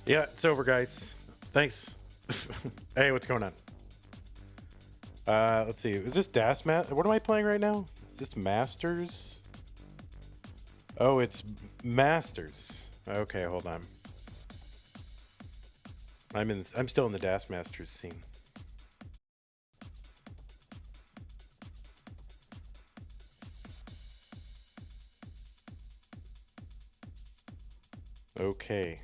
Yeah, it's over, guys. Thanks. Hey, what's going on? Let's see. Is this What am I playing right now? Is this Masters? Oh, it's Masters. Okay, hold on. I'm still in the Das Masters scene. Okay.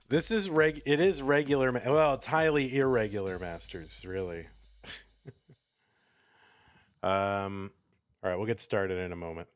This is it is regular, well, it's highly irregular Masters, really. All right, we'll get started in a moment.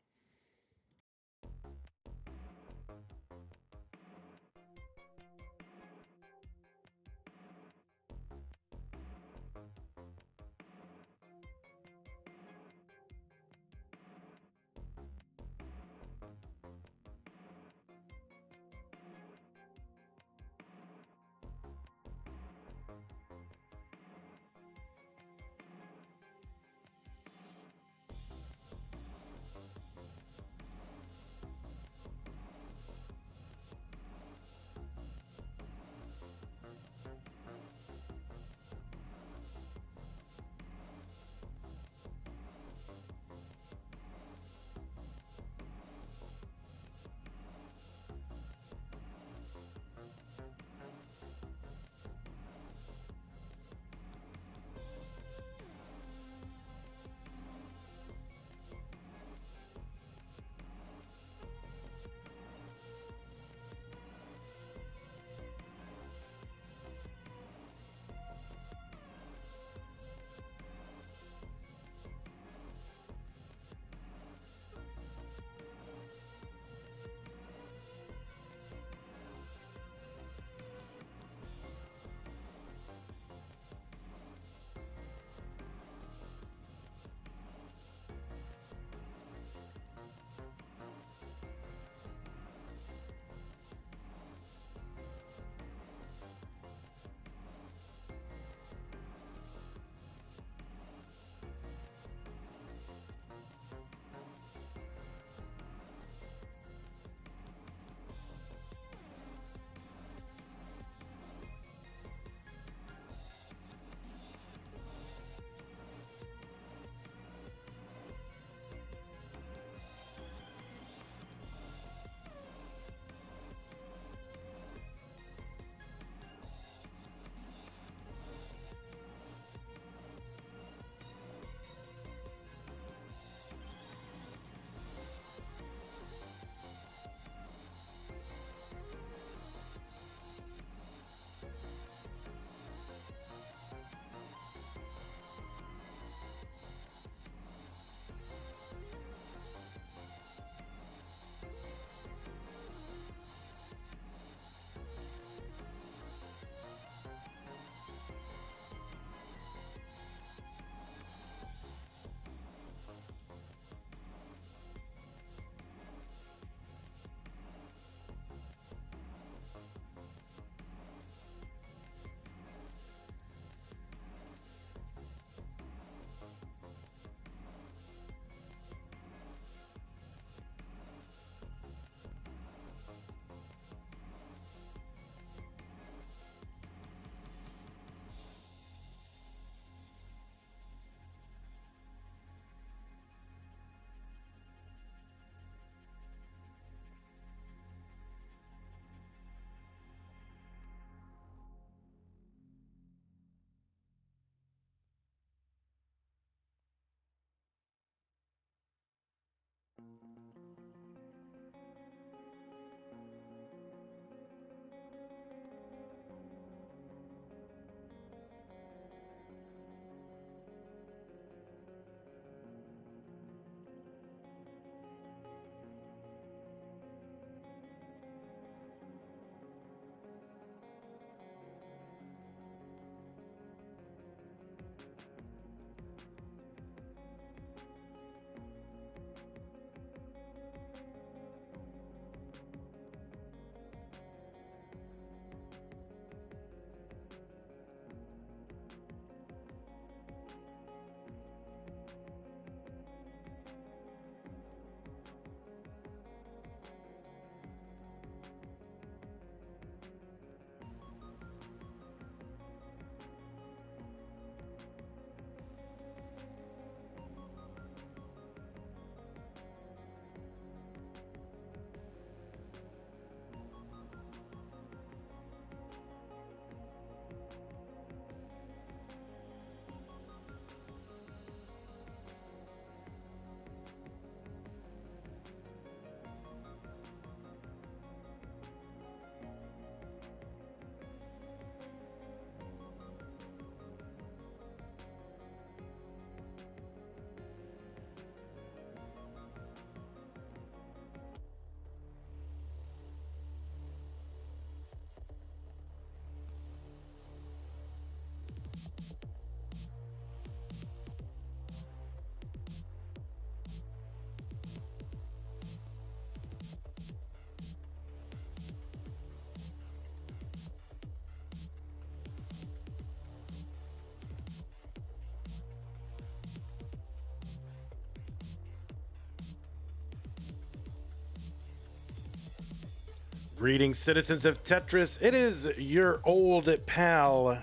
Greetings, citizens of Tetris. It is your old pal,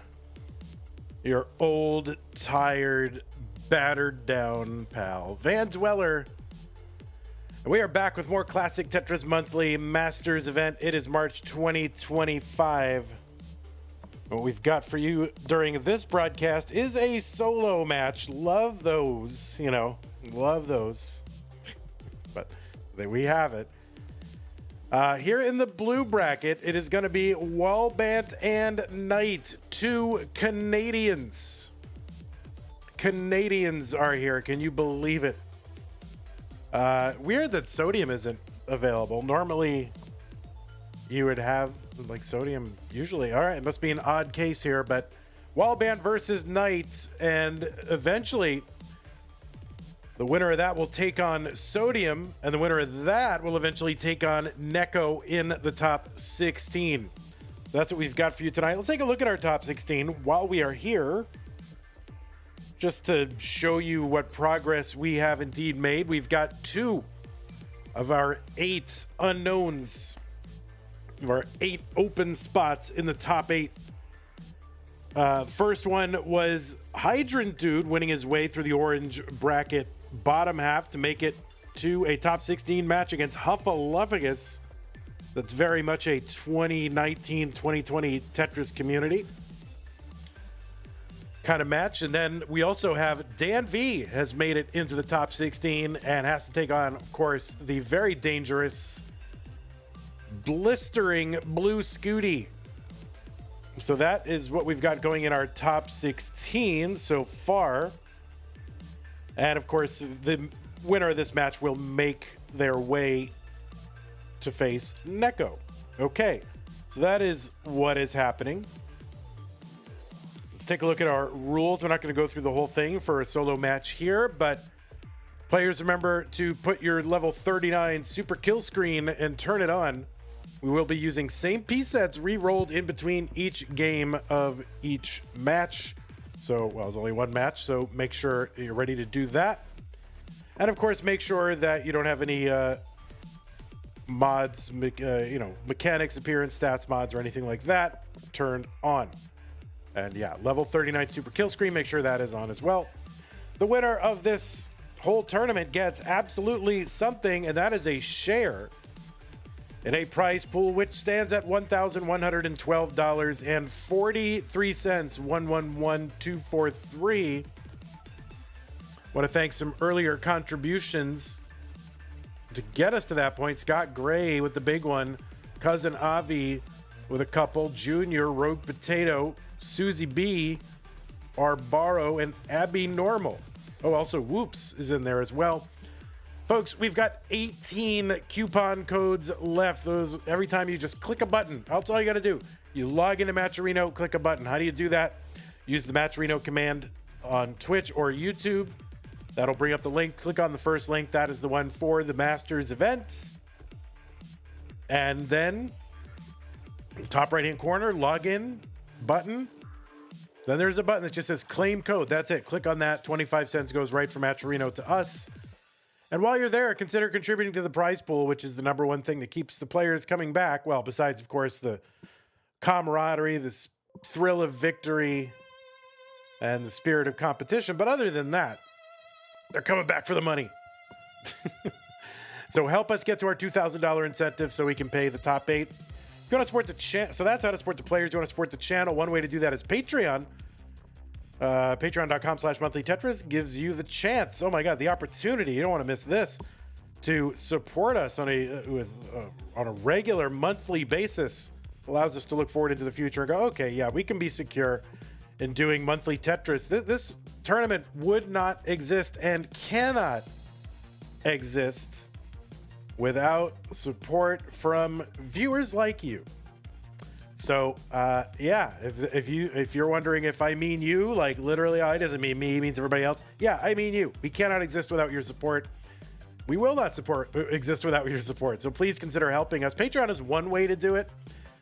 your old, tired, battered down pal, Van Dweller. And we are back with more classic Tetris Monthly Masters event. It is March 2025. What we've got for you during this broadcast is a solo match. Love those, love those. But there we have it. Here in the blue bracket, it is going to be Wallbant and Knight, two Canadians. Canadians are here. Can you believe it? Weird that Sodium isn't available. Normally, you would have like Sodium usually. All right, it must be an odd case here, but Wallbant versus Knight, and eventually the winner of that will take on Sodium, and the winner of that will eventually take on Neko in the top 16. That's what we've got for you tonight. Let's take a look at our top 16 while we are here, just to show you what progress we have indeed made. We've got 2 of our 8 unknowns, of our 8 open spots in the top 8. The first one was Hydrant Dude winning his way through the orange bracket bottom half to make it to a top 16 match against Huffaluffagus. That's very much a 2019-2020 Tetris community kind of match. And then we also have Dan V has made it into the top 16 and has to take on, of course, the very dangerous, blistering Blue Scooty. So that is what we've got going in our top 16 so far. And of course, the winner of this match will make their way to face Neko. Okay, so that is what is happening. Let's take a look at our rules. We're not going to go through the whole thing for a solo match here, but players, remember to put your level 39 super kill screen and turn it on. We will be using same piece sets re-rolled in between each game of each match. So, well, it's only one match, so make sure you're ready to do that. And of course, make sure that you don't have any mods, mechanics, appearance, stats mods, or anything like that turned on. And yeah, level 39 super kill screen, make sure that is on as well. The winner of this whole tournament gets absolutely something, and that is a share in a prize pool which stands at $1,112.43, 111243. Want to thank some earlier contributions to get us to that point. Scott Gray with the big one, Cousin Avi with a couple, Junior, Rogue Potato, Susie B, Arbaro, and Abby Normal. Oh, also Whoops is in there as well. Folks, we've got 18 coupon codes left. Those every time you just click a button. That's all you got to do. You log into Matcherino, click a button. How do you do that? Use the Matcherino command on Twitch or YouTube. That'll bring up the link. Click on the first link. That is the one for the Masters event. And then top right-hand corner, login button. Then there's a button that just says claim code. That's it. Click on that. 25 cents goes right from Matcherino to us. And while you're there, consider contributing to the prize pool, which is the number one thing that keeps the players coming back. Well, besides, of course, the camaraderie, the thrill of victory, and the spirit of competition. But other than that, they're coming back for the money. So help us get to our $2,000 incentive so we can pay the top 8. If you want to support the channel, so that's how to support the players. You want to support the channel. One way to do that is Patreon. Patreon.com/monthlytetris gives you the chance. Oh my God, the opportunity. You don't want to miss this, to support us on a regular monthly basis. Allows us to look forward into the future and go, okay, yeah, we can be secure in doing monthly Tetris. This tournament would not exist and cannot exist without support from viewers like you. So, yeah, if you're wondering if I mean you, like literally, it doesn't mean me, it means everybody else. Yeah, I mean you. We cannot exist without your support. We will not exist without your support. So please consider helping us. Patreon is one way to do it.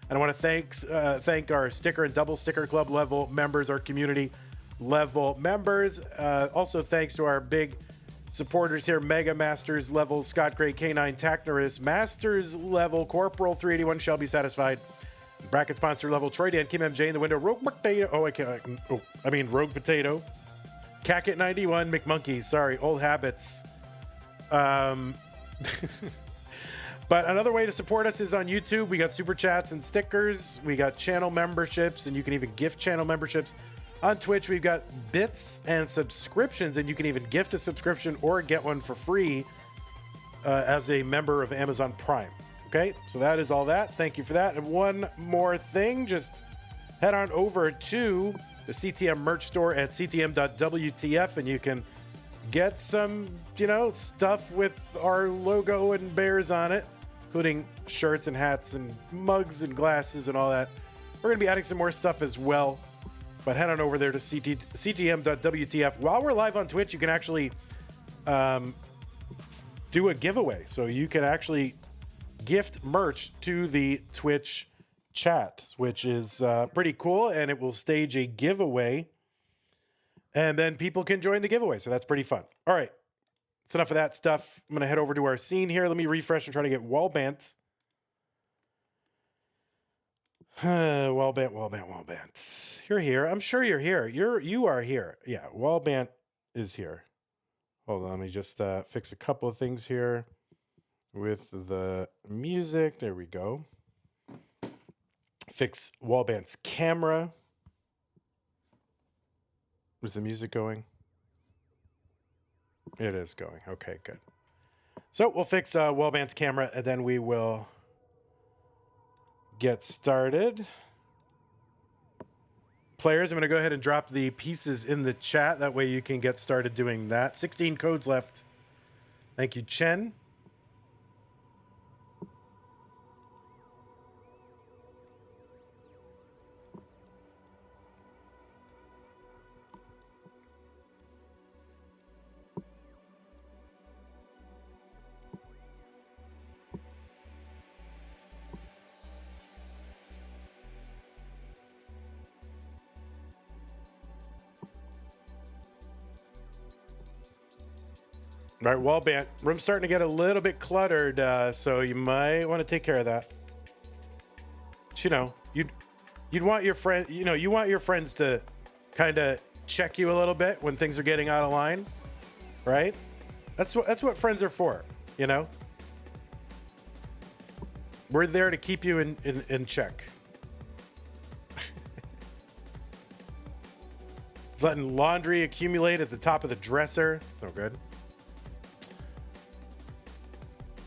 And I want to thank our sticker and double sticker club level members, our community level members. Also, thanks to our big supporters here. Mega Masters level Scott Gray, K9 Tacnorus, Masters level Corporal 381 shall be satisfied. Bracket sponsor level Troy Dan, Kim MJ in the window, Rogue Potato. Rogue Potato. Cacket 91, McMonkey. Sorry, old habits. But another way to support us is on YouTube. We got super chats and stickers. We got channel memberships, and you can even gift channel memberships. On Twitch, we've got bits and subscriptions, and you can even gift a subscription or get one for free as a member of Amazon Prime. Okay, so that is all that. Thank you for that. And one more thing, just head on over to the CTM merch store at ctm.wtf, and you can get some, stuff with our logo and bears on it, including shirts and hats and mugs and glasses and all that. We're going to be adding some more stuff as well, but head on over there to ctm.wtf. While we're live on Twitch, you can actually do a giveaway. So you can actually gift merch to the Twitch chat, which is pretty cool, and it will stage a giveaway, and then people can join the giveaway. So that's pretty fun. All right. That's enough of that stuff. I'm going to head over to our scene here. Let me refresh and try to get Wallbant. Wallbant. You're here. I'm sure you're here. You are here. Yeah, Wallbant is here. Hold on. Let me just fix a couple of things here with the music. There we go. Fix Wallbant's camera. Is the music going? It is going. Okay, good. So we'll fix Wallbant's camera, and then we will get started. Players, I'm going to go ahead and drop the pieces in the chat. That way you can get started doing that. 16 codes left. Thank you, Chen. All right, Wallbant. Room's starting to get a little bit cluttered, so you might want to take care of that. But, you'd want your friend, you want your friends to kind of check you a little bit when things are getting out of line, right? That's what friends are for, We're there to keep you in check. It's letting laundry accumulate at the top of the dresser. So good.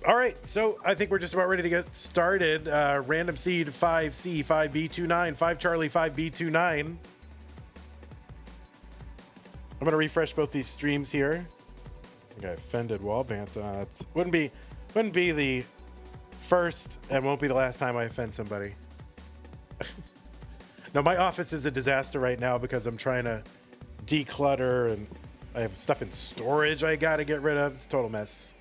All right, so I think we're just about ready to get started. Random seed 5C, 5B29, 5 Charlie, 5B29. I'm going to refresh both these streams here. I think I offended Wallbant. It wouldn't be the first and won't be the last time I offend somebody. No, my office is a disaster right now because I'm trying to declutter and I have stuff in storage I got to get rid of. It's a total mess.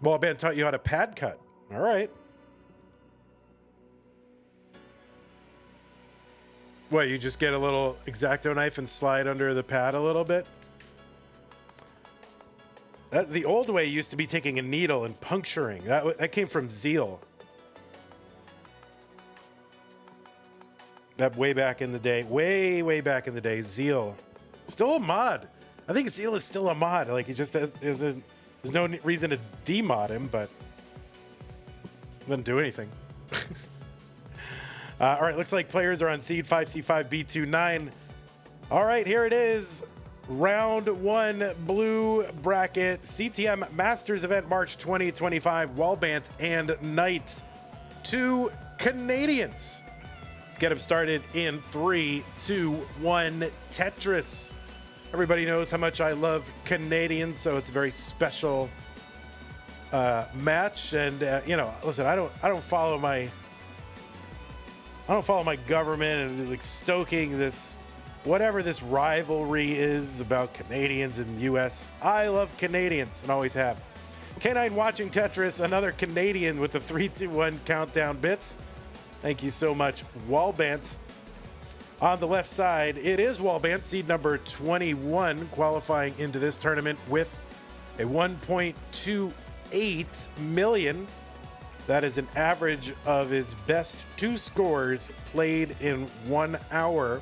Wallbant taught you how to pad cut. All right. What, you just get a little X-Acto knife and slide under the pad a little bit? The old way used to be taking a needle and puncturing. That came from Zeal. That way back in the day. Way back in the day. Zeal. Still a mod. I think Zeal is still a mod. Like, it just there's no reason to demod him, but doesn't do anything. All right, looks like players are on seed 5C5B29. All right, here it is. Round 1 blue bracket CTM Masters event March 2025. Wallbant and Knight. 2 Canadians. Let's get them started in 3, 2, 1. Tetris. Everybody knows how much I love Canadians, so it's a very special match. And listen, I don't follow my government and like stoking this, whatever this rivalry is about Canadians and the U.S. I love Canadians and always have. K9 watching Tetris, another Canadian with the 3-2-1 countdown bits. Thank you so much, Wallbant. On the left side, it is Wallbant, seed number 21, qualifying into this tournament with a 1.28 million. That is an average of his best 2 scores played in 1 hour.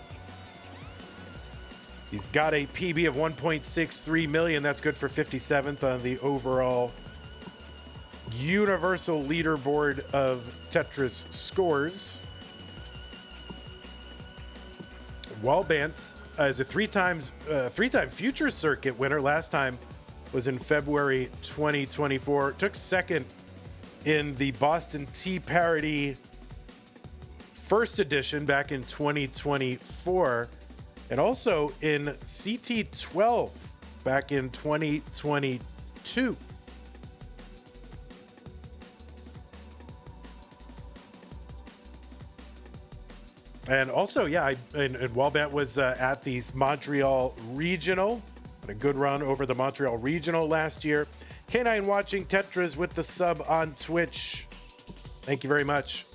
He's got a PB of 1.63 million. That's good for 57th on the overall universal leaderboard of Tetris scores. Wallbant is a three-time Future Circuit winner. Last time was in February 2024. Took second in the Boston Tea Parody first edition back in 2024, and also in CT12 back in 2022. And also, yeah, and Wallbant was at the Montreal Regional. Had a good run over the Montreal Regional last year. K9 watching Tetris with the sub on Twitch. Thank you very much.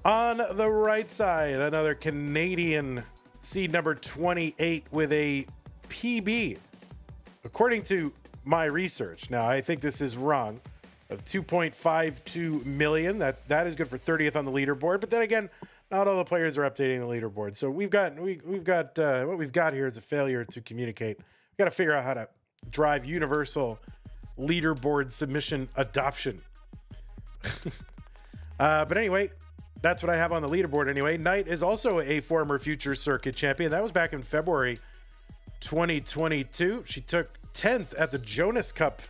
On the right side, another Canadian, seed number 28 with a PB. According to my research, now I think this is wrong, of 2.52 million. That is good for 30th on the leaderboard. But then again, not all the players are updating the leaderboard. So we've got what we've got here is a failure to communicate. We've got to figure out how to drive universal leaderboard submission adoption. But anyway, that's what I have on the leaderboard anyway. Knight is also a former Future Circuit champion. That was back in February 2022. She took 10th at the Jonas Cup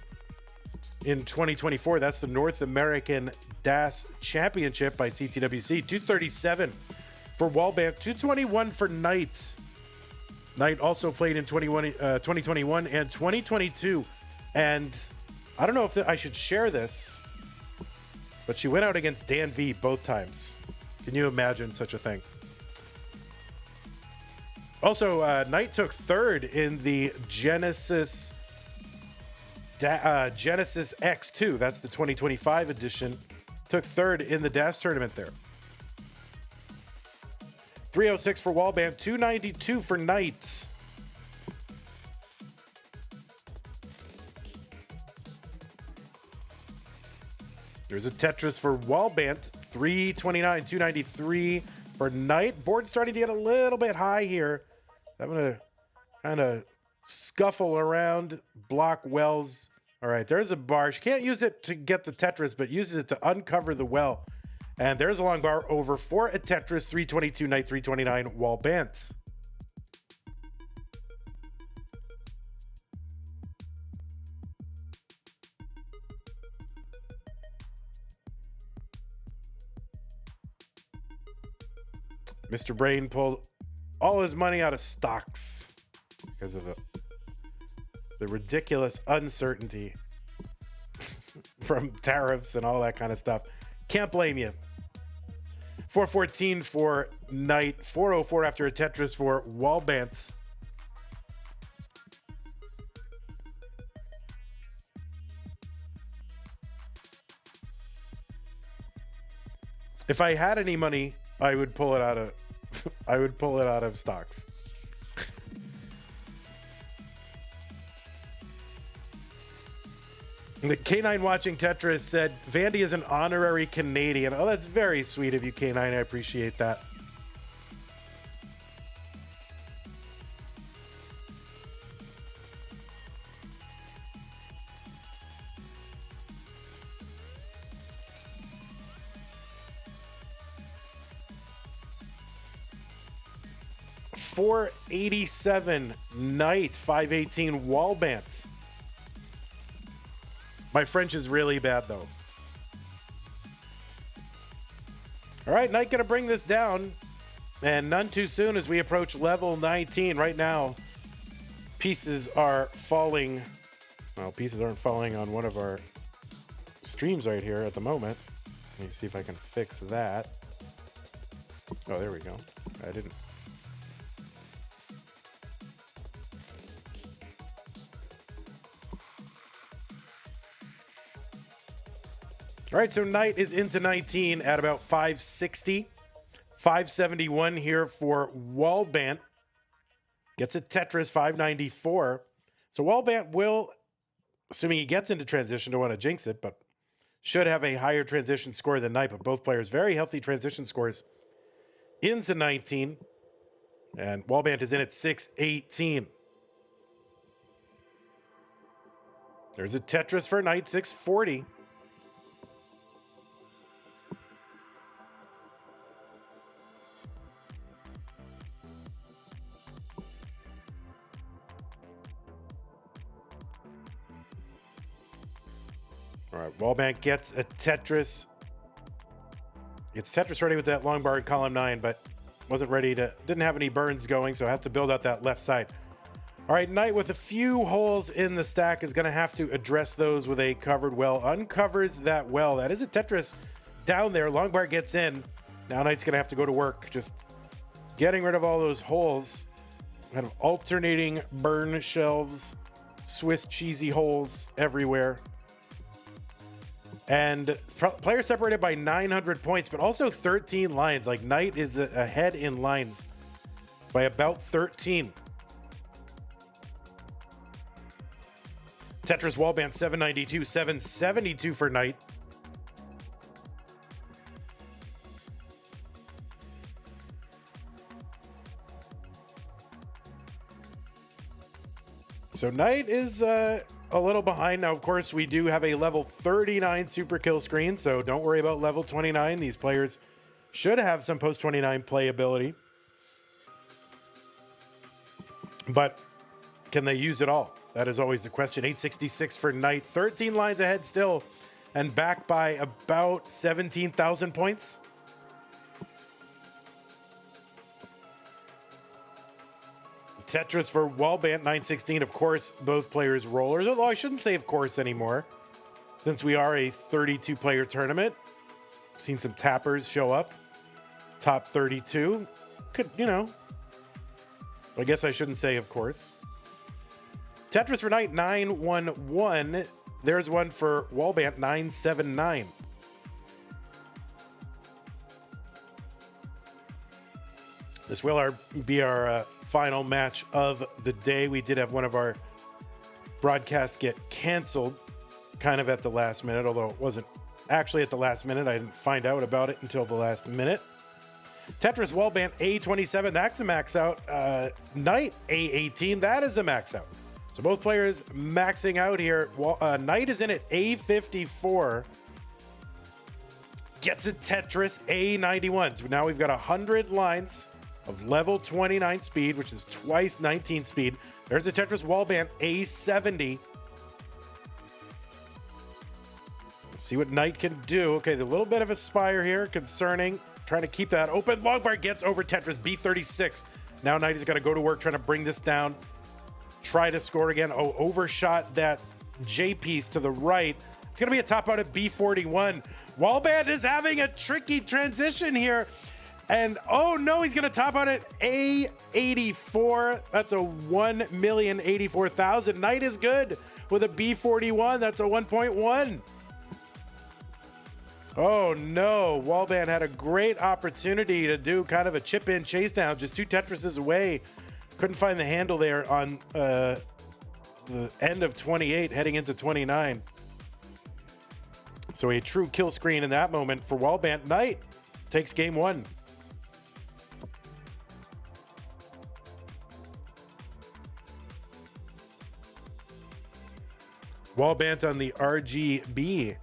in 2024. That's the North American DAS Championship by CTWC. 237 for Wallbant, 221 for Knight. Knight also played in 2021 and 2022. And I don't know if I should share this, but she went out against Dan V both times. Can you imagine such a thing? Also, Knight took third in the Genesis X2. That's the 2025 edition. Took third in the DAS tournament there. 306 for Wallbant, 292 for Knight. There's a Tetris for Wallbant, 329, 293 for Knight. Board starting to get a little bit high here. I'm going to kind of scuffle around, block wells. All right, there's a bar. She can't use it to get the Tetris, but uses it to uncover the well. And there's a long bar over for a Tetris, 322, Knight 329, Wallbant. Mr. Brain pulled all his money out of stocks because of the ridiculous uncertainty from tariffs and all that kind of stuff. Can't blame you. 414 for Knight, 404 after a Tetris for Wallbant. If I had any money, I would pull it out of stocks. The K9 watching Tetris said, Vandy is an honorary Canadian. Oh, that's very sweet of you, K9. I appreciate that. $487 Knight, 518 Wallbant. My French is really bad, though. All right, Knight gonna bring this down, and none too soon as we approach level 19. Right now, pieces are falling. Well, pieces aren't falling on one of our streams right here at the moment. Let me see if I can fix that. Oh, there we go. I didn't. All right, so Knight is into 19 at about 560. 571 here for Wallbant. Gets a Tetris 594. So Wallbant will, assuming he gets into transition, don't want to jinx it, but should have a higher transition score than Knight. But both players, very healthy transition scores into 19. And Wallbant is in at 618. There's a Tetris for Knight, 640. All right, Wallbant gets a Tetris. It's Tetris ready with that long bar in column 9, but didn't have any burns going, so has to build out that left side. All right, Knight with a few holes in the stack is going to have to address those with a covered well. Uncovers that well. That is a Tetris down there. Long bar gets in. Now Knight's going to have to go to work, just getting rid of all those holes. Kind of alternating burn shelves, Swiss cheesy holes everywhere. And player separated by 900 points, but also 13 lines. Like Knight is ahead in lines by about 13. Tetris Wallbant 792, 772 for Knight. So Knight is a little behind. Now, of course, we do have a level 39 super kill screen, so don't worry about level 29. These players should have some post 29 playability. But can they use it all? That is always the question. 866 for Knight, 13 lines ahead still, and back by about 17,000 points. Tetris for Wallbant, 916. Of course, both players rollers. Although I shouldn't say of course anymore, since we are a 32-player tournament. Seen some tappers show up. Top 32. Could, I guess I shouldn't say of course. Tetris for Knight, 911. There's one for Wallbant, 979. This will be our final match of the day. We did have one of our broadcasts get canceled kind of at the last minute, although it wasn't actually at the last minute. I didn't find out about it until the last minute. Tetris Wallbant A27, that's a max out. Knight A18, that is a max out. So both players maxing out here. Knight is in at A54. Gets a Tetris A91. So now we've got 100 lines of level 29 speed, which is twice 19 speed. There's a Tetris Wallbant A70. Let's see what Knight can do. Okay, the little bit of a spire here, concerning. Trying to keep that open. Longbar gets over Tetris B36. Now Knight has got to go to work trying to bring this down. Try to score again. Oh, overshot that J piece to the right. It's going to be a top out at B41. Wallbant is having a tricky transition here. And oh no, he's going to top out at A84. That's a 1,084,000. Knight is good with a B41. That's a 1.1. Oh no, Wallbant had a great opportunity to do kind of a chip-in chase down, just 2 Tetrises away. Couldn't find the handle there on the end of 28, heading into 29. So a true kill screen in that moment for Wallbant. Knight takes game 1. Wallbant on the RGB.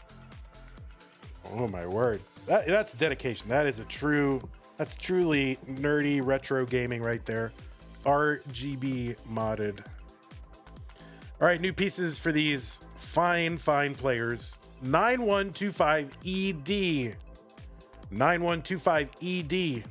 Oh my word. That's dedication. That's truly nerdy retro gaming right there. RGB modded. All right, new pieces for these fine players. 9125 ED. 9125 ED.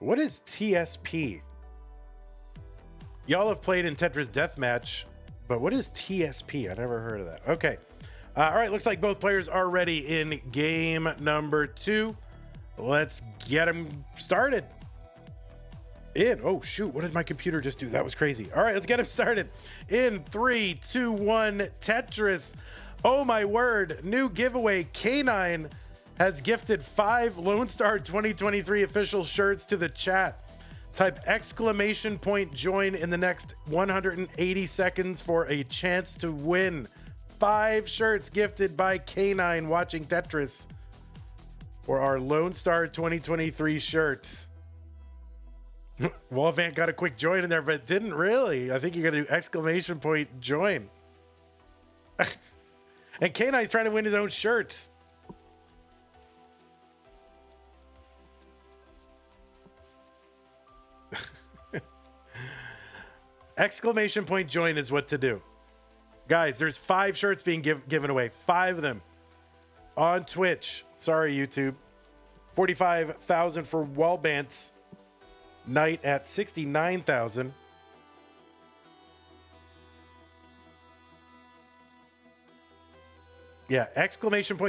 What is TSP? Y'all have played in Tetris Deathmatch, but what is TSP? I never heard of that. Okay. All right, looks like both players are ready in game number 2. Let's get them started. Oh, shoot. What did my computer just do? That was crazy. All right, let's get him started. In 3, 2, 1, Tetris. Oh, my word. New giveaway. K9 has gifted 5 Lone Star 2023 official shirts to the chat. Type !join in the next 180 seconds for a chance to win 5 shirts gifted by K9 watching Tetris for our Lone Star 2023 shirt. Wallbant got a quick join in there, but didn't really. I think you got to do !join. And K9's trying to win his own shirt. !join is what to do. Guys, there's 5 shirts being given away. 5 of them on Twitch. Sorry, YouTube. 45,000 for Wallbant. Knight at 69,000. Yeah,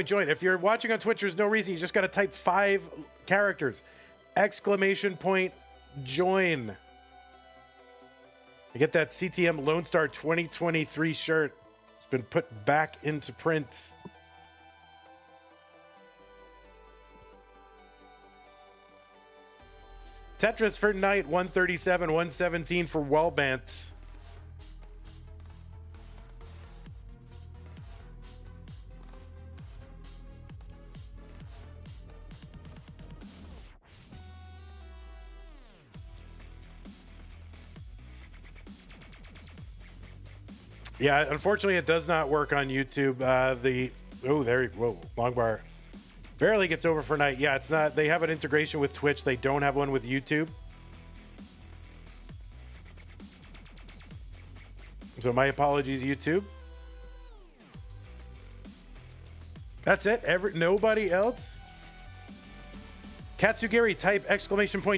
!join. If you're watching on Twitch, there's no reason. You just got to type 5 characters. !join. I get that CTM Lone Star 2023 shirt. It's been put back into print. Tetris for Knight, 137, 117 for Wallbant. Yeah, unfortunately, it does not work on YouTube. Long bar barely gets over for Knight. Yeah, it's not. They have an integration with Twitch. They don't have one with YouTube. So my apologies, YouTube. That's it. Nobody else. Katsugiri, type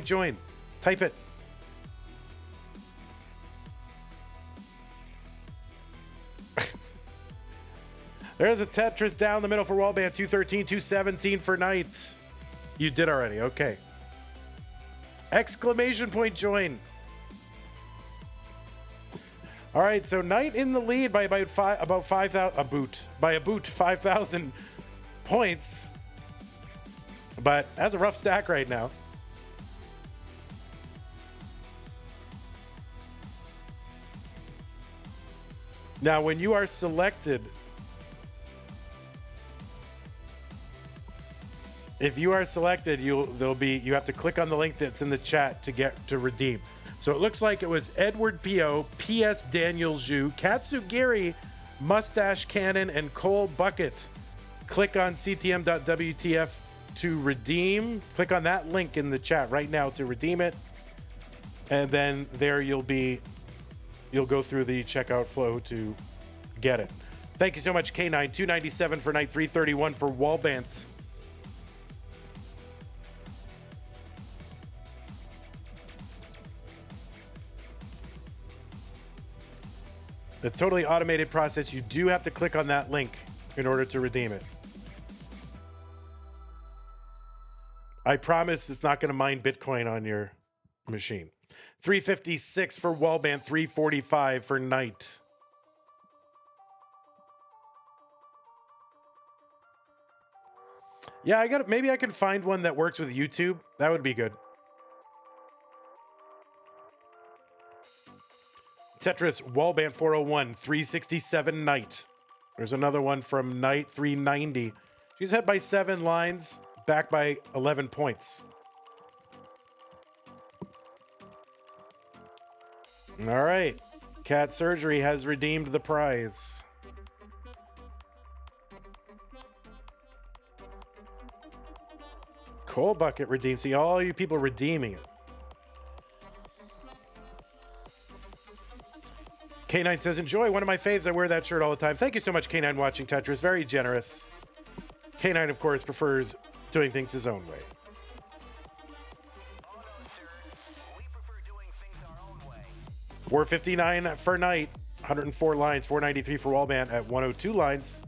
!join. Type it. There's a Tetris down the middle for Wallbant. 213, 217 for Knight. You did already. Okay. !join. All right, so Knight in the lead by about 5,000 points, but has a rough stack right now. Now, when you are selected, if you are selected, you have to click on the link that's in the chat to redeem. So it looks like it was Edward P.O., P.S. Daniel Zhu, Katsugiri, Mustache Cannon, and Cole Bucket. Click on ctm.wtf to redeem. Click on that link in the chat right now to redeem it. And then there you'll go through the checkout flow to get it. Thank you so much, K9. 297 for Knight, 331 for Wallbant. The totally automated process. You do have to click on that link in order to redeem it. I promise it's not going to mine Bitcoin on your machine. 356 for Wallbant, 345 for Knight. Yeah, maybe I can find one that works with YouTube. That would be good. Tetris, Wallbant 401, 367 Knight. There's another one from Knight, 390. She's ahead by 7 lines, back by 11 points. All right. Cat Surgery has redeemed the prize. Coal Bucket redeemed. See, all you people redeeming it. K9 says, enjoy. One of my faves. I wear that shirt all the time. Thank you so much, K9, watching Tetris. Very generous. K9, of course, prefers doing things his own way. 459 for Knight, 104 lines, 493 for Wallbant at 102 lines.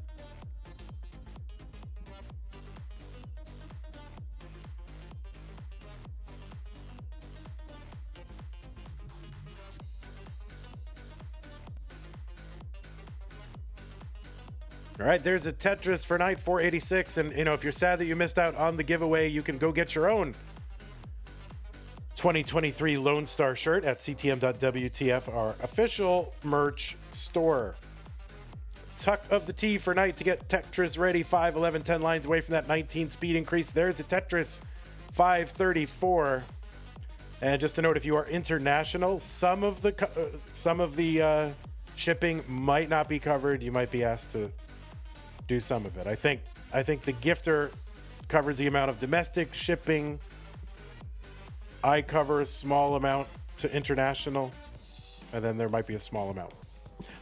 All right, there's a Tetris for Knight, 486. And, you know, if you're sad that you missed out on the giveaway, you can go get your own 2023 Lone Star shirt at ctm.wtf, our official merch store. Tuck of the T for Knight to get Tetris ready. 5, 11, 10 lines away from that 19 speed increase. There's a Tetris, 534. And just a note, if you are international, some of the shipping might not be covered. You might be asked to do some of it. I think the gifter covers the amount of domestic shipping. I cover a small amount to international, and then there might be a small amount.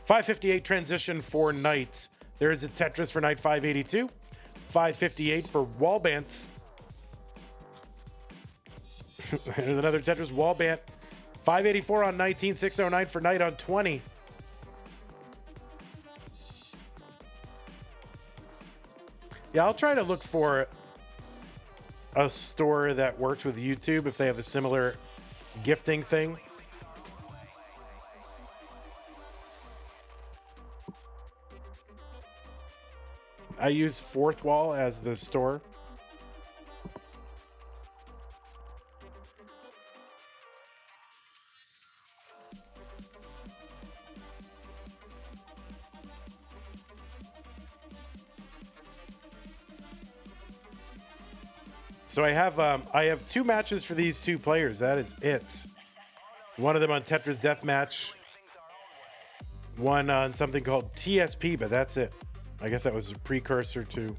558 transition for Knight. There is a Tetris for Knight, 582. 558 for Wallbant. There's another Tetris Wallbant. 584 on 19, 609 for Knight on 20. Yeah, I'll try to look for a store that works with YouTube if they have a similar gifting thing. I use Fourth Wall as the store. So I have 2 matches for these 2 players. That is it. One of them on Tetris Deathmatch. One on something called TSP, but that's it. I guess that was a precursor to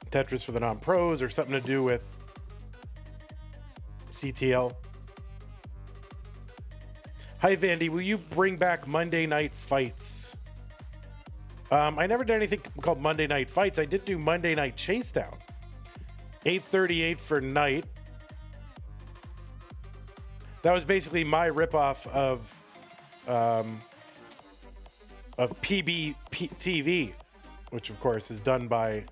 Tetris for the non-pros or something to do with CTL. Hi, Vandy. Will you bring back Monday Night Fights? I never did anything called Monday Night Fights. I did do Monday Night Chasedown. 838 for Knight. That was basically my ripoff of PB TV, which of course is done by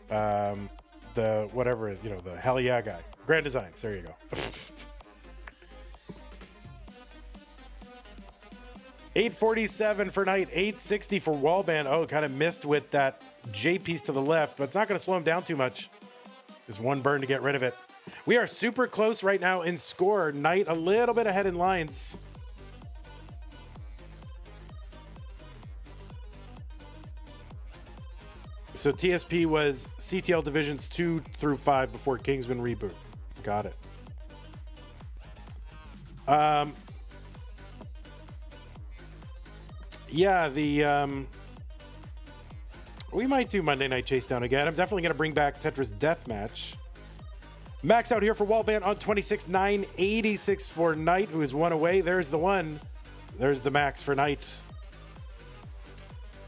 the whatever, you know, the hell yeah guy. Grand Designs. There you go. 847 for Knight, 860 for Wallbant. Oh, kind of missed with that J piece to the left, but it's not going to slow him down too much. There's one burn to get rid of it. We are super close right now in score. Knight a little bit ahead in lines. So TSP was CTL Divisions 2 through 5 before Kingsman reboot. Got it. Yeah, we might do Monday Night Chasedown again. I'm definitely going to bring back Tetris Deathmatch. Max out here for Wallbant on 26, 986 for Knight, who is 1 away. There's the 1. There's the max for Knight.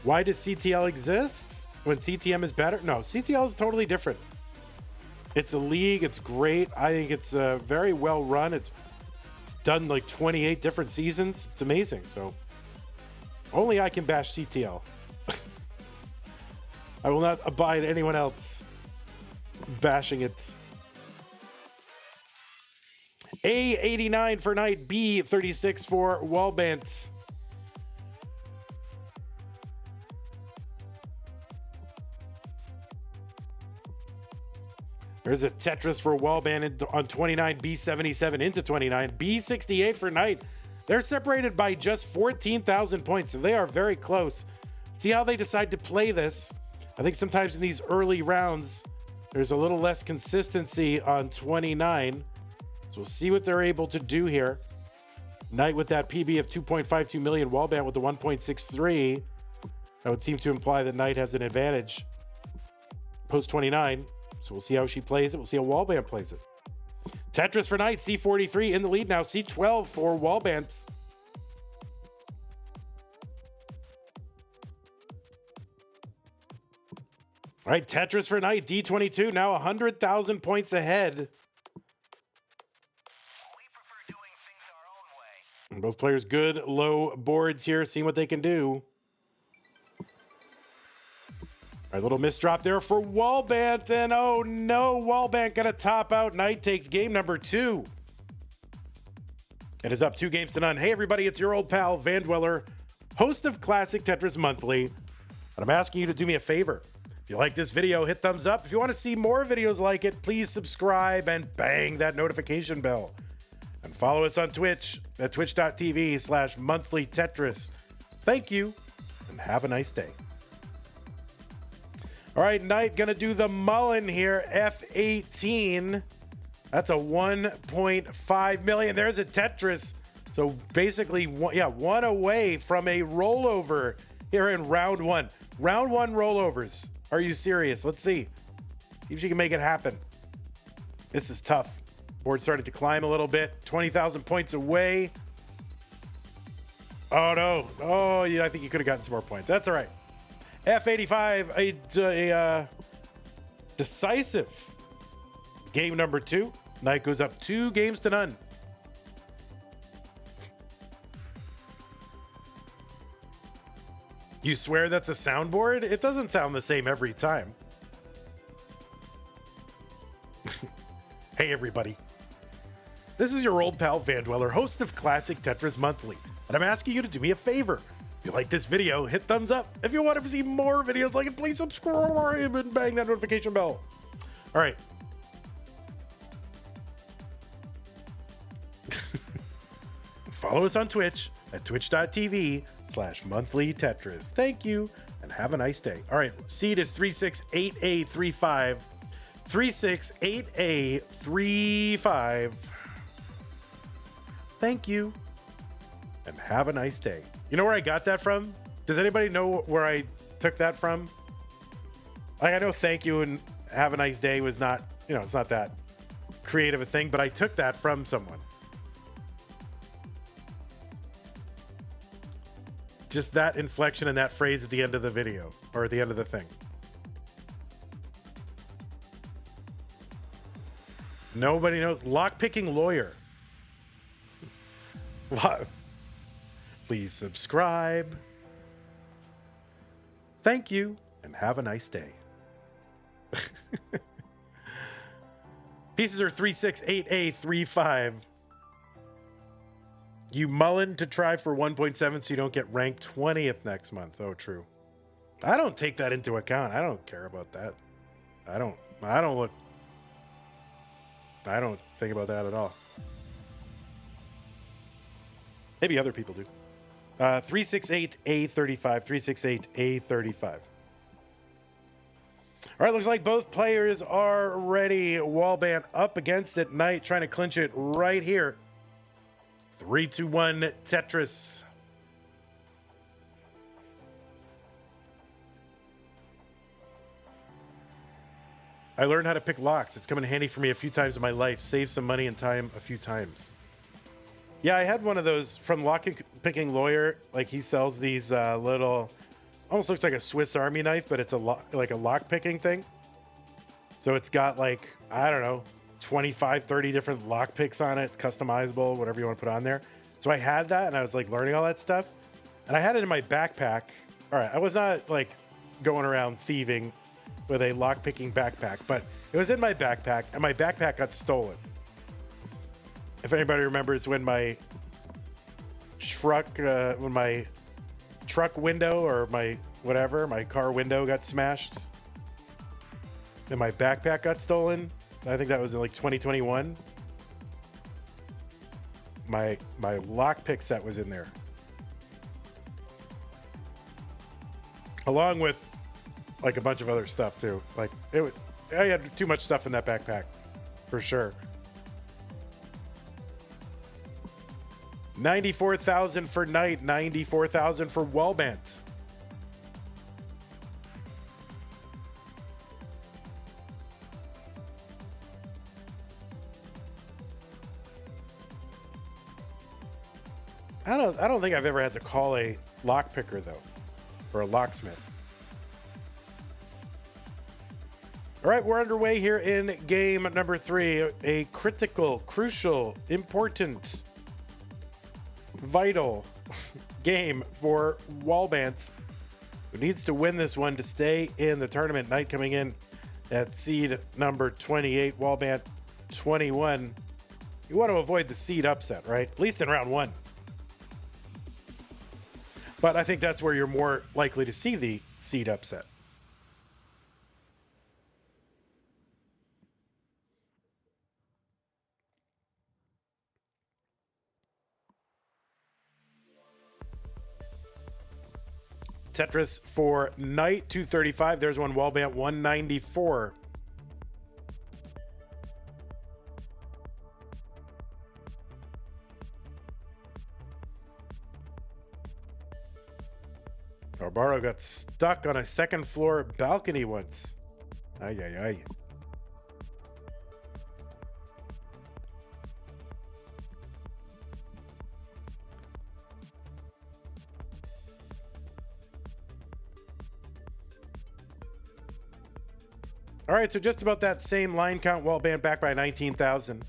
Why does CTL exist when CTM is better? No, CTL is totally different. It's a league. It's great. I think it's very well run. It's done like 28 different seasons. It's amazing. So only I can bash CTL. I will not abide anyone else bashing it. A89 for Knight, B36 for Wallbant. There's a Tetris for Wallbant on 29, B77 into 29, B68 for Knight. They're separated by just 14,000 points, so they are very close. See how they decide to play this. I think sometimes in these early rounds, there's a little less consistency on 29. So we'll see what they're able to do here. Knight with that PB of 2.52 million, Wallbant with the 1.63. That would seem to imply that Knight has an advantage post 29. So we'll see how she plays it. We'll see how Wallbant plays it. Tetris for Knight, C43 in the lead now. C12 for Wallbant. All right, Tetris for Knight, D22, now 100,000 points ahead. Both players good low boards here, seeing what they can do. All right, little misdrop there for Wallbant, and oh no, Wallbant gonna top out. Knight takes game number 2. It is up 2 games to none. Hey everybody, it's your old pal Van Dweller, host of Classic Tetris Monthly, and I'm asking you to do me a favor. If you like this video, hit thumbs up. If you want to see more videos like it, please subscribe and bang that notification bell. And follow us on Twitch at twitch.tv/monthlytetris. Thank you, and have a nice day. All right, Knight gonna do the mullen here, F18. That's a 1.5 million. There's a Tetris. So basically, one away from a rollover here in round 1. Round 1 rollovers. Are you serious? Let's see if you can make it happen. This is tough. Board started to climb a little bit. 20,000 points away. Oh, no. Oh, yeah, I think you could have gotten some more points. That's all right. F85, a decisive game number 2. Knight goes up 2 games to none. You swear that's a soundboard? It doesn't sound the same every time. Hey, everybody. This is your old pal Van Dweller, host of Classic Tetris Monthly, and I'm asking you to do me a favor. If you like this video, hit thumbs up. If you want to see more videos like it, please subscribe and bang that notification bell. All right. Follow us on Twitch at twitch.tv/monthlytetris. Thank you, and have a nice day. All right, seed is 368A35. 368A35. Thank you, and have a nice day. You know where I got that from? Does anybody know where I took that from? Like, I know thank you and have a nice day was not, it's not that creative a thing, but I took that from someone. Just that inflection and that phrase at the end of the video, or at the end of the thing. Nobody knows. Lockpicking lawyer. Please subscribe. Thank you, and have a nice day. Pieces are 368A35. You mullen to try for 1.7 so you don't get ranked 20th next month. Oh, true. I don't take that into account. I don't care about that. I don't think about that at all. Maybe other people do. 368A35. 368A35. All right, looks like both players are ready. Wallbant up against it. Knight trying to clinch it right here. 3, 2, 1, Tetris. I learned how to pick locks. It's come in handy for me a few times in my life. Save some money and time a few times. Yeah, I had one of those from Lock Picking Lawyer. Like, he sells these little, almost looks like a Swiss Army knife, but it's like a lock picking thing. So it's got like, I don't know, 25, 30 different lock picks on it. It's customizable, whatever you want to put on there. So I had that, and I was like learning all that stuff. And I had it in my backpack. All right, I was not like going around thieving with a lock-picking backpack, but it was in my backpack, and my backpack got stolen. If anybody remembers when my truck window or my car window got smashed, and my backpack got stolen. I think that was in like 2021. My lockpick set was in there, along with like a bunch of other stuff too. Like I had too much stuff in that backpack, for sure. 94,000 for Knight, 94,000 for Wallbant. I don't think I've ever had to call a lock picker though, or a locksmith. All right, we're underway here in game number 3. A critical, crucial, important vital game for Wallbant, who needs to win this one to stay in the tournament. Knight coming in at seed number 28, Wallbant 21. You want to avoid the seed upset, right? At least in round one. But I think that's where you're more likely to see the seed upset. Tetris for Knight, 235. There's one, Wallbant, 194. Barbaro got stuck on a second floor balcony once. Ay, ay, ay. All right, so just about that same line count. Wallbant back by 19,000.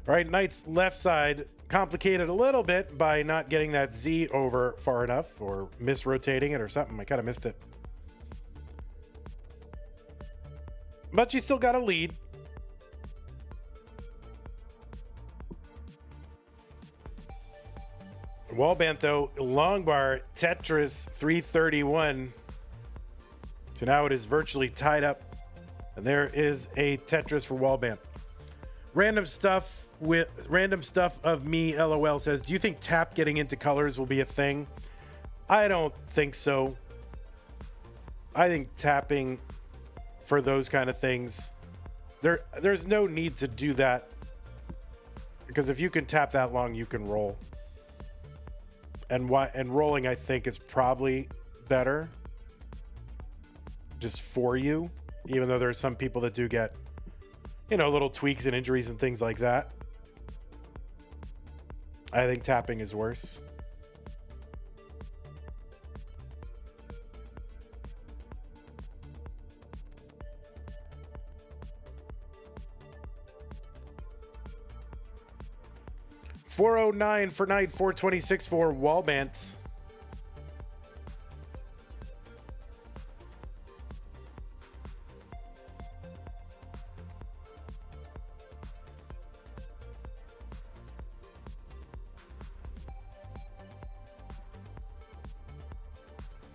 All right, Knight's left side complicated a little bit by not getting that Z over far enough, or misrotating it or something. I kind of missed it. But you still got a lead. Wallbant, though, long bar, Tetris 331. So now it is virtually tied up. And there is a Tetris for Wallbant. Random stuff of me, LOL says, do you think tap getting into colors will be a thing? I don't think so. I think tapping for those kind of things, there's no need to do that. Because if you can tap that long, you can roll. And rolling, I think, is probably better just for you, even though there are some people that do get, you know, little tweaks and injuries and things like that. I think tapping is worse. $409 for Knight, $426 for Wallbant.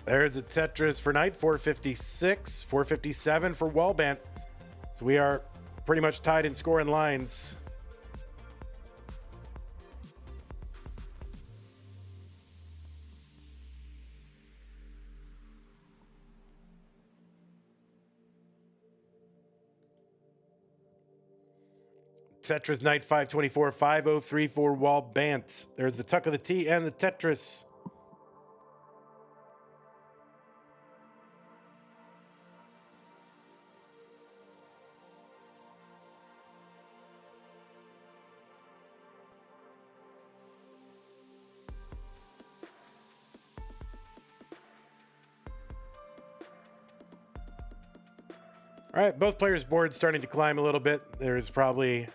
There's a Tetris for Knight, 456, 457 for Wallbant. So we are pretty much tied in scoring lines. Tetris Knight, 524, 503 for Wallbant. There's the tuck of the T and the Tetris. All right, both players' boards starting to climb a little bit. There's probably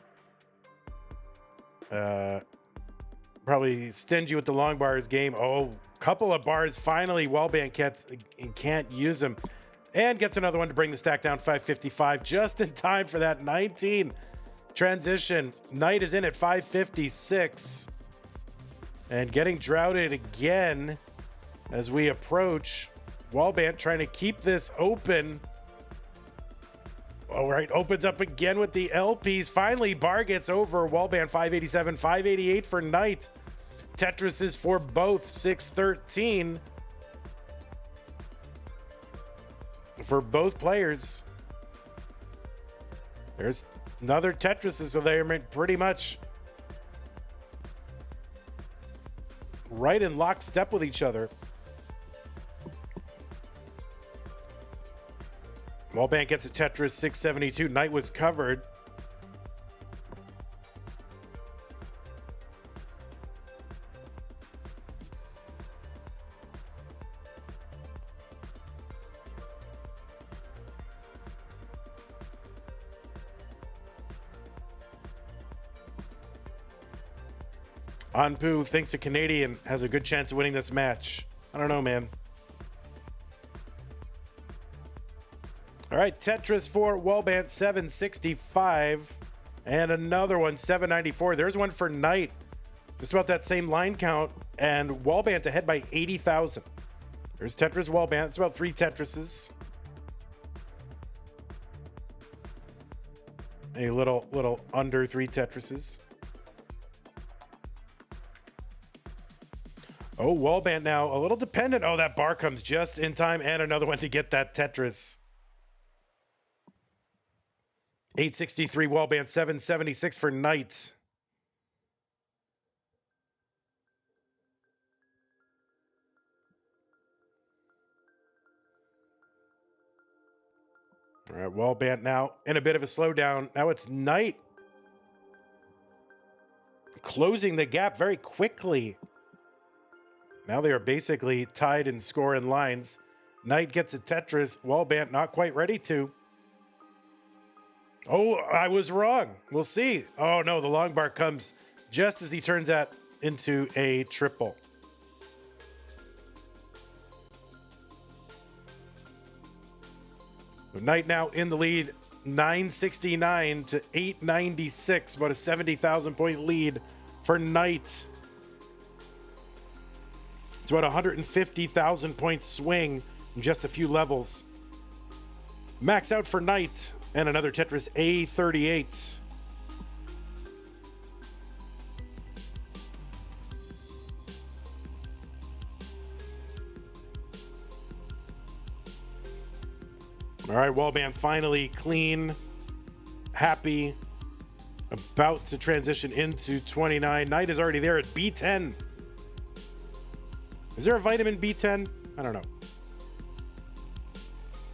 stingy with the long bars game. Oh, couple of bars. Finally, Wallbant can't use them. And gets another one to bring the stack down, 555, just in time for that 19 transition. Knight is in at 556. And getting droughted again as we approach. Wallbant trying to keep this open. All right, opens up again with the LPs. Finally, bar gets over. Wallbant 587, 588 for Knight. Tetris is for both, 613 for both players. There's another Tetris, so they're pretty much right in lockstep with each other. Wallbant gets a Tetris, 672. Knight was covered. Anpu thinks a Canadian has a good chance of winning this match. I don't know, man. All right, Tetris for Wallbant, 765. And another one, 794. There's one for Knight. Just about that same line count. And Wallbant ahead by 80,000. There's Tetris Wallbant. It's about 3 Tetrises. A little under 3 Tetrises. Oh, Wallbant now a little dependent. Oh, that bar comes just in time. And another one to get that Tetris. 863 Wallbant, 776 for Knight. All right, Wallbant now in a bit of a slowdown. Now it's Knight closing the gap very quickly. Now they are basically tied in score and lines. Knight gets a Tetris. Wallbant not quite ready to. Oh, I was wrong. We'll see. Oh, no, the long bar comes just as he turns that into a triple. Knight now in the lead, 969 to 896, about a 70,000 point lead for Knight. It's about a 150,000 point swing in just a few levels. Max out for Knight. And another Tetris A38. All right, Wallbant finally clean, happy, about to transition into 29. Knight is already there at B10. Is there a vitamin B10? I don't know.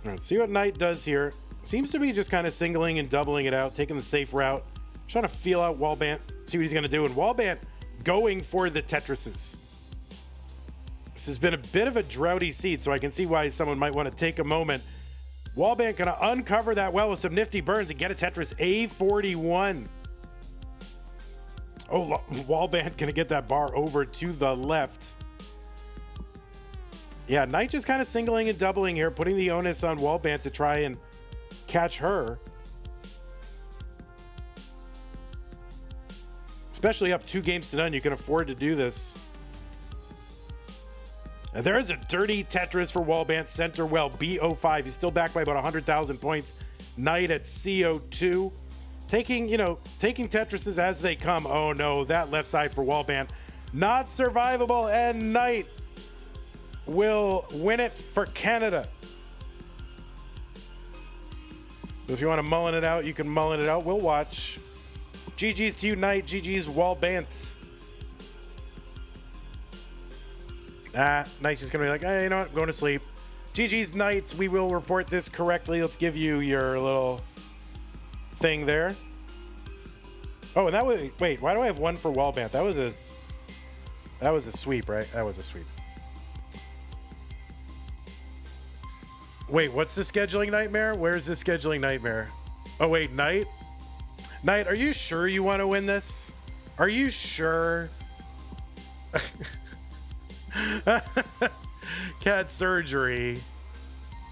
All right, see what Knight does here. Seems to be just kind of singling and doubling it out, taking the safe route. Trying to feel out Wallbant, see what he's going to do. And Wallbant going for the Tetrises. This has been a bit of a droughty seat, so I can see why someone might want to take a moment. Wallbant going to uncover that well with some nifty burns and get a Tetris A41. Oh, Wallbant going to get that bar over to the left. Yeah, Knight just kind of singling and doubling here, putting the onus on Wallbant to try and catch her. Especially up 2 games to none, you can afford to do this. And there is a dirty Tetris for Wallbant, center well, B05. He's still back by about 100,000 points. Knight at CO2. Taking Tetrises as they come. Oh no, that left side for Wallbant. Not survivable, and Knight will win it for Canada. If you want to mullen it out, you can mullen it out. We'll watch. GG's to you, Knight. GG's Wallbant. Knight's just going to be like, hey, you know what? I'm going to sleep. GG's Knight. We will report this correctly. Let's give you your little thing there. Oh, and that was... Wait, why do I have one for Wallbant? That was a sweep, right? That was a sweep. Wait, what's the scheduling nightmare? Where's the scheduling nightmare? Oh, wait, Knight? Knight, are you sure you want to win this? Are you sure? Cat surgery.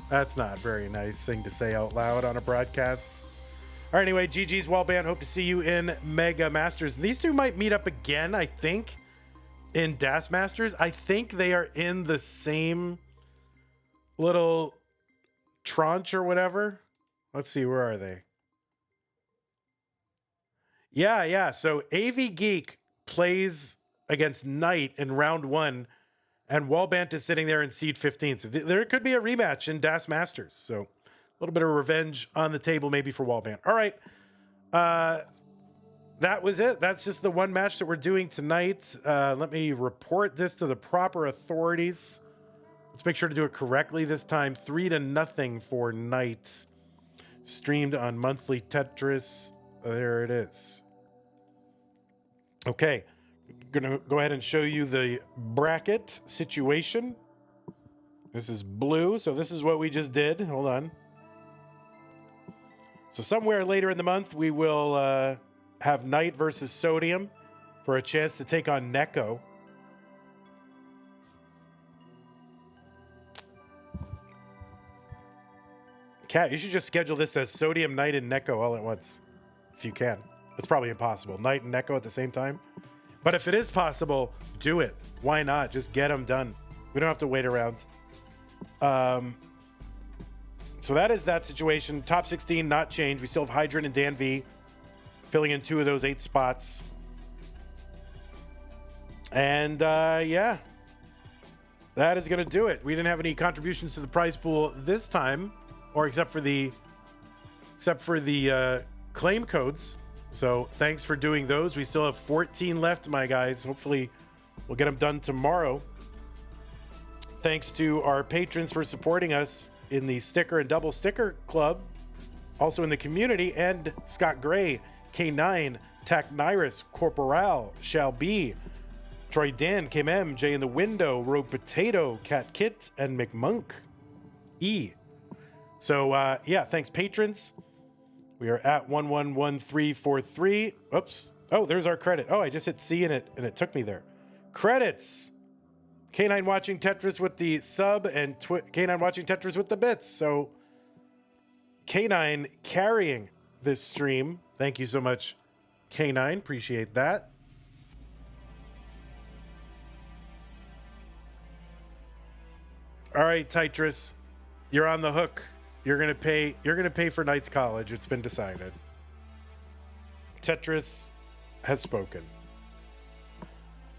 That's not a very nice thing to say out loud on a broadcast. All right, anyway, GG's Wallbant. Hope to see you in Mega Masters. These two might meet up again, I think, in Das Masters. I think they are in the same little tranche or whatever. Let's see, where are they? Yeah. So AV Geek plays against Knight in round 1, and Wallbant is sitting there in seed 15. So there could be a rematch in Das Masters. So a little bit of revenge on the table maybe for Wallbant. All right. That was it. That's just the one match that we're doing tonight. Let me report this to the proper authorities. Let's make sure to do it correctly this time. 3-0 for Knight. Streamed on monthly Tetris. There it is. Okay. I'm going to go ahead and show you the bracket situation. This is blue. So this is what we just did. Hold on. So somewhere later in the month, we will have Knight versus Sodium for a chance to take on Neko. Cat, you should just schedule this as Sodium, Knight, and Neko all at once. If you can. It's probably impossible. Knight and Neko at the same time. But if it is possible, do it. Why not? Just get them done. We don't have to wait around. So that is that situation. Top 16 not changed. We still have Hydrant and Dan V filling in 2 of those 8 spots. And yeah, that is going to do it. We didn't have any contributions to the prize pool this time, or except for the claim codes. So thanks for doing those. We still have 14 left, my guys. Hopefully we'll get them done tomorrow. Thanks to our patrons for supporting us in the sticker and double sticker club, also in the community, and Scott Gray, K9, Tac Nyrus, Corporal, Shall Be, Troy Dan, Kim M, Jay in the Window, Rogue Potato, Cat Kit, and McMonk E. So yeah, thanks patrons. We are at 111343. Oops. Oh, there's our credit. Oh, I just hit C in it and it took me there. Credits. K9 watching Tetris with the sub and K9 watching Tetris with the bits. So K9 carrying this stream. Thank you so much, K9. Appreciate that. All right, Tetris, you're on the hook. You're gonna pay for Knight's college. It's been decided. Tetris has spoken.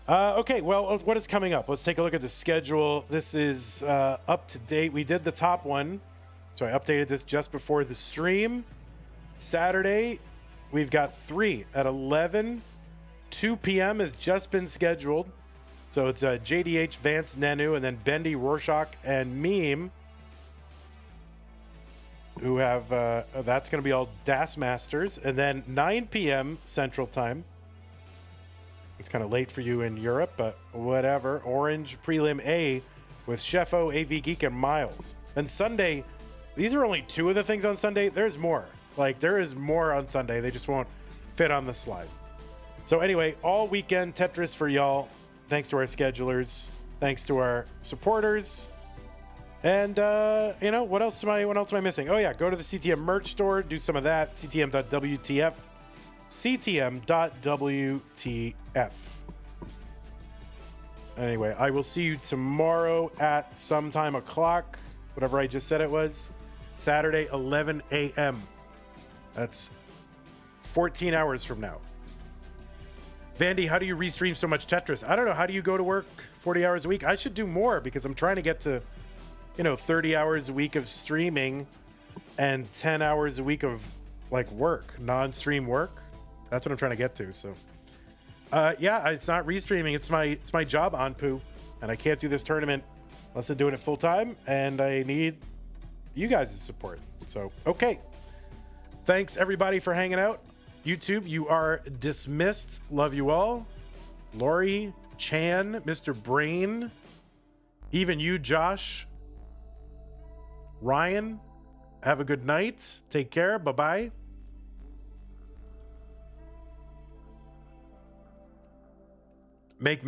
Okay, well, what is coming up? Let's take a look at the schedule. This is up to date. We did the top one, so I updated this just before the stream. Saturday, we've got 3 at 11. 2 p.m. has just been scheduled. So it's JDH, Vance, Nenu, and then Bendy, Rorschach, and Meme, who have, that's going to be all DAS Masters. And then 9 p.m. Central Time. It's kind of late for you in Europe, but whatever. Orange Prelim A with Sheffo, AV Geek, and Miles. And Sunday, these are only 2 of the things on Sunday. There's more. Like, there is more on Sunday. They just won't fit on the slide. So anyway, all weekend Tetris for y'all. Thanks to our schedulers. Thanks to our supporters. And, you know, what else am I missing? Oh, yeah, go to the CTM merch store. Do some of that. CTM.WTF. CTM.WTF. Anyway, I will see you tomorrow at sometime o'clock, whatever I just said it was. Saturday, 11 a.m. That's 14 hours from now. Vandy, how do you restream so much Tetris? I don't know. How do you go to work 40 hours a week? I should do more because I'm trying to get to, 30 hours a week of streaming and 10 hours a week of like work, non-stream work. That's what I'm trying to get to. So, yeah, it's not restreaming. It's my job, Anpu, and I can't do this tournament unless I'm doing it full time, and I need you guys' support. So, okay. Thanks everybody for hanging out. YouTube, you are dismissed. Love you all. Lori, Chan, Mr. Brain, even you, Josh, Ryan. Have a good night. Take care. Bye-bye. Make